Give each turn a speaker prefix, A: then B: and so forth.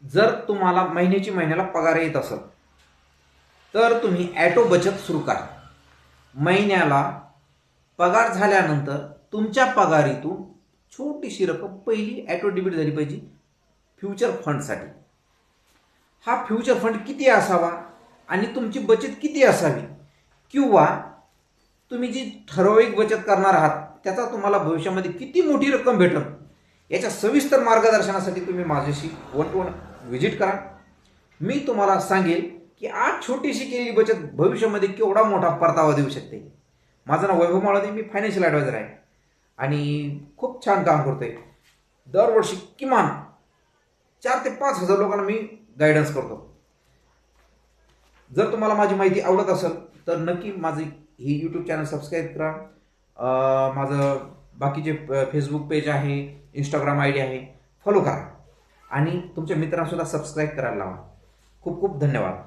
A: जर तुम्हाला महिन्याला पगार येत असेल तर तुम्ही ॲटो बचत सुरू करा. महिन्याला पगार झाल्यानंतर तुमच्या पगारीतून छोटीशी रक्कम पहिली ॲटो डेबिट झाली पाहिजे फ्युचर फंडसाठी. हा फ्युचर फंड किती असावा आणि तुमची बचत किती असावी, किंवा तुम्ही जी ठराविक बचत करणार आहात त्याचा तुम्हाला भविष्यामध्ये किती मोठी रक्कम भेटेल, याच्या सविस्तर मार्गदर्शनासाठी तुम्ही माझ्याशी 1-to-1 व्हिजिट करा. मी तुम्हाला सांगेल की आज छोटीशी केलेली बचत भविष्यामध्ये केवढा मोठा परतावा देऊ शकते. माझं नाव वैभव माळदे, मी फायनान्शियल ॲडवायझर आहे आणि खूप छान काम करतोय. दरवर्षी किमान 4,000 ते 5,000 लोकांना मी गायडन्स करतो. जर तुम्हाला माझी माहिती आवडत असेल तर नक्की माझी ही यूट्यूब चॅनल सबस्क्राईब करा. माझं बाकीचे फेसबुक पेज आहे, इंस्टाग्राम आय डी आहे, फॉलो करा आणि तुमच्या मित्रांसुद्धा सबस्क्राईब करायला लावा. खूप खूप धन्यवाद.